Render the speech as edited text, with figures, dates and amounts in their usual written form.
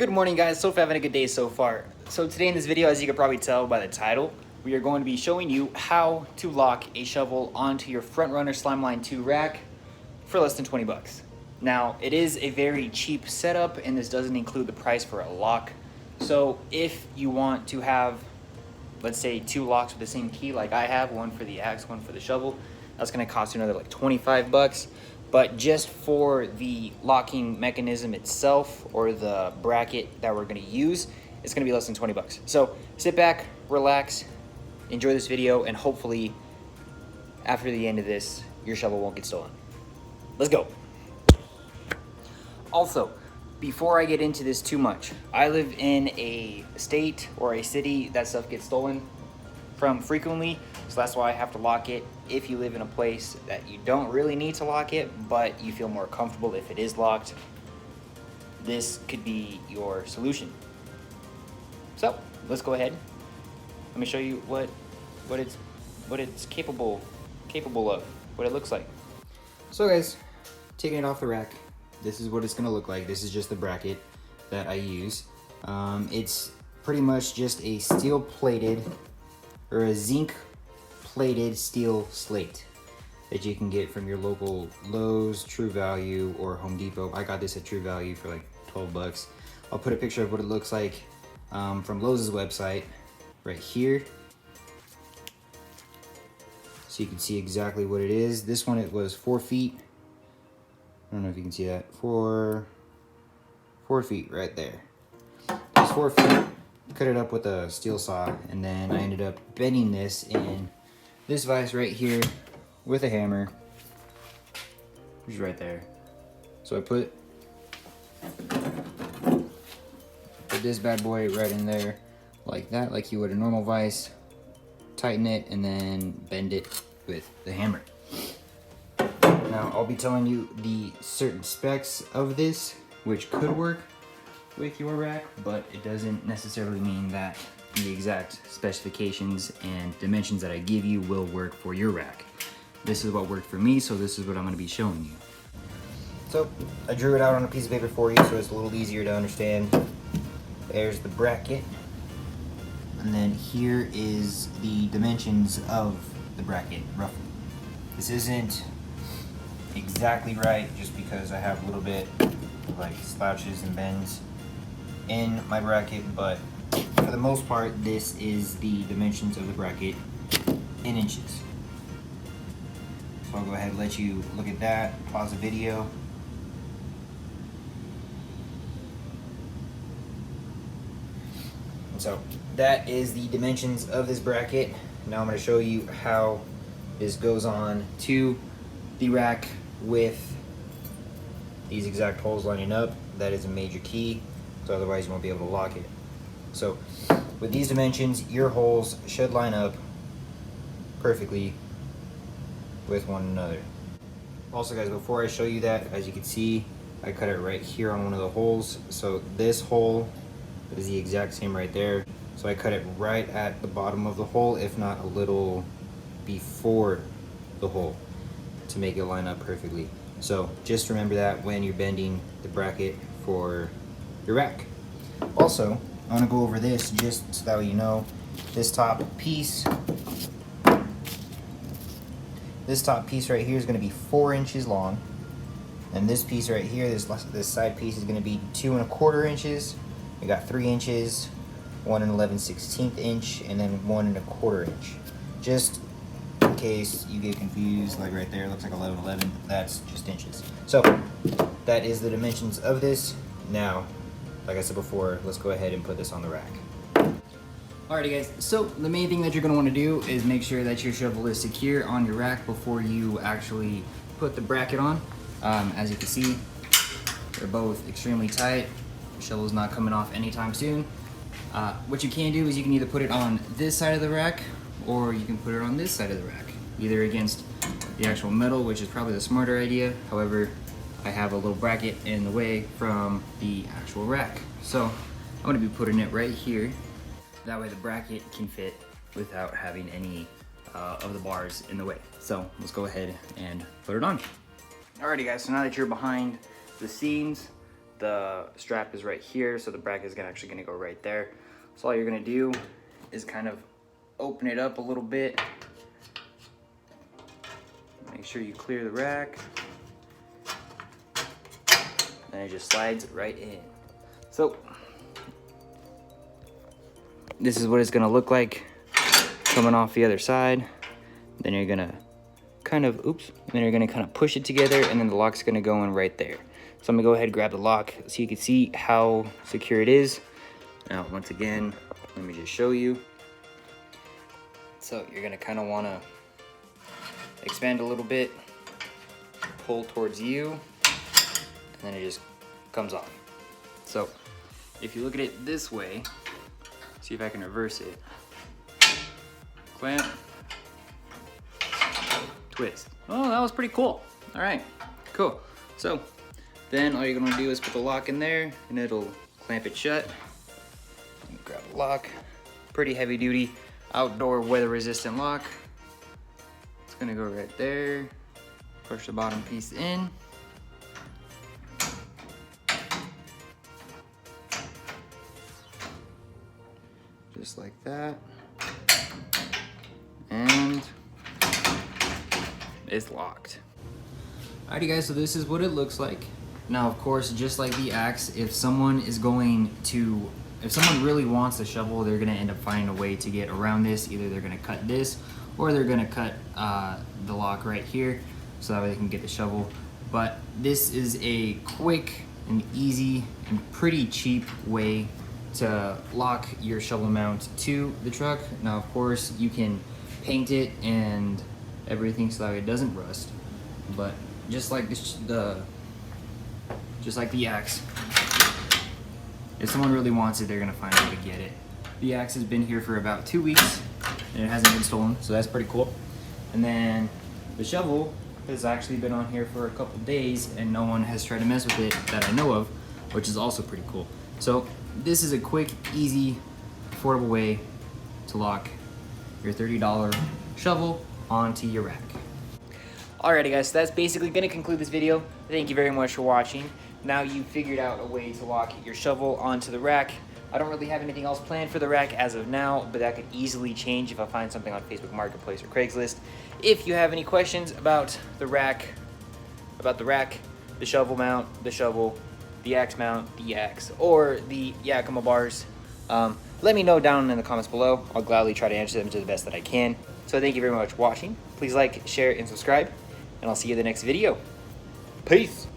Good morning, guys. So having a good day so far. So today in this video, as you can probably tell by the title, we are going to be showing you how to lock a shovel onto your FrontRunner Slimeline II rack for less than 20 bucks. Now, it is a very cheap setup, and this doesn't include the price for a lock. So if you want to have, let's say, 2 locks with the same key like I have, one for the axe, one for the shovel, that's going to cost you another like 25 bucks. But just for the locking mechanism itself, or the bracket that we're gonna use, it's gonna be less than 20 bucks. So sit back, relax, enjoy this video, and hopefully after the end of this, your shovel won't get stolen. Let's go. Also, before I get into this too much, I live in a state or a city that stuff gets stolen from frequently, so that's why I have to lock it. If you live in a place that you don't really need to lock it, but you feel more comfortable if it is locked, this could be your solution. So let's go ahead. Let me show you what it's capable of, what it looks like. So guys, taking it off the rack, this is what it's gonna look like. This is just the bracket that I use. It's pretty much just a steel plated or a zinc plated steel slate that you can get from your local Lowe's, True Value, or Home Depot. I got this at True Value for like 12 bucks. I'll put a picture of what it looks like from Lowe's website right here, so you can see exactly what it is. This one, it was 4 feet. I don't know if you can see that. 4 feet right there. It's 4 feet. Cut it up with a steel saw, and then I ended up bending this in this vise right here with a hammer, which is right there. So I put this bad boy right in there like that, like you would a normal vise. Tighten it and then bend it with the hammer. Now I'll be telling you the certain specs of this, which could work with your rack, but it doesn't necessarily mean that the exact specifications and dimensions that I give you will work for your rack. This is what worked for me, so this is what I'm going to be showing you. So I drew it out on a piece of paper for you, so it's a little easier to understand. There's the bracket, and then here is the dimensions of the bracket roughly. This isn't exactly right just because I have a little bit of like slouches and bends in my bracket, but for the most part, this is the dimensions of the bracket in inches. So I'll go ahead and let you look at that, pause the video. And so that is the dimensions of this bracket. Now I'm going to show you how this goes on to the rack with these exact holes lining up. That is a major key, so otherwise you won't be able to lock it. So with these dimensions, your holes should line up perfectly with one another. Also guys, before I show you that, as you can see, I cut it right here on one of the holes. So this hole is the exact same right there. So I cut it right at the bottom of the hole, if not a little before the hole, to make it line up perfectly. So just remember that when you're bending the bracket for your rack. Also, I want to go over this just so that you know, this top piece right here is going to be 4 inches long, and this piece right here, this side piece, is going to be 2 1/4 inches. We got 3 inches, 1 11/16 inch, and then 1 1/4 inch. Just in case you get confused, like right there, it looks like 11/11. That's just inches. So that is the dimensions of this. Now, like I said before, let's go ahead and put this on the rack. Alrighty guys, so the main thing that you're going to want to do is make sure that your shovel is secure on your rack before you actually put the bracket on. As you can see, they're both extremely tight. The shovel's not coming off anytime soon. What you can do is you can either put it on this side of the rack, or you can put it on this side of the rack, either against the actual metal, which is probably the smarter idea. However, I have a little bracket in the way from the actual rack. So I'm going to be putting it right here. That way the bracket can fit without having any of the bars in the way. So let's go ahead and put it on. Alrighty guys, so now that you're behind the scenes, the strap is right here, so the bracket is actually gonna go right there. So all you're gonna do is kind of open it up a little bit. Make sure you clear the rack. And it just slides right in. So this is what it's gonna look like coming off the other side. Then you're gonna kind of, then you're gonna kind of push it together, and then the lock's gonna go in right there. So I'm gonna go ahead and grab the lock so you can see how secure it is. Now, once again, let me just show you. So you're gonna kind of wanna expand a little bit, pull towards you, and then it just comes off. So if you look at it this way, see if I can reverse it. Clamp, twist. Oh, that was pretty cool. All right, cool. So then all you're gonna do is put the lock in there, and it'll clamp it shut. Grab the lock. Pretty heavy duty, outdoor weather resistant lock. It's gonna go right there. Push the bottom piece in. Just like that. And it's locked. Alrighty guys, so this is what it looks like. Now of course, just like the axe, if someone really wants the shovel, they're gonna end up finding a way to get around this. Either they're gonna cut this, or they're gonna cut the lock right here, so that way they can get the shovel. But this is a quick and easy and pretty cheap way to lock your shovel mount to the truck. Now of course, you can paint it and everything so that it doesn't rust, but just like the axe, if someone really wants it, they're gonna find a way to get it. The axe has been here for about 2 weeks and it hasn't been stolen, so that's pretty cool. And then the shovel has actually been on here for a couple days and no one has tried to mess with it that I know of, which is also pretty cool. So this is a quick, easy, affordable way to lock your $30 shovel onto your rack. Alrighty guys, so that's basically gonna conclude this video. Thank you very much for watching. Now you figured out a way to lock your shovel onto the rack. I don't really have anything else planned for the rack as of now, but that could easily change if I find something on Facebook Marketplace or Craigslist. If you have any questions about the rack, the shovel mount, the shovel, the axe mount, the axe, or the Yakima bars, let me know down in the comments below. I'll gladly try to answer them to the best that I can. So thank you very much for watching. Please like, share, and subscribe, and I'll see you in the next video. Peace!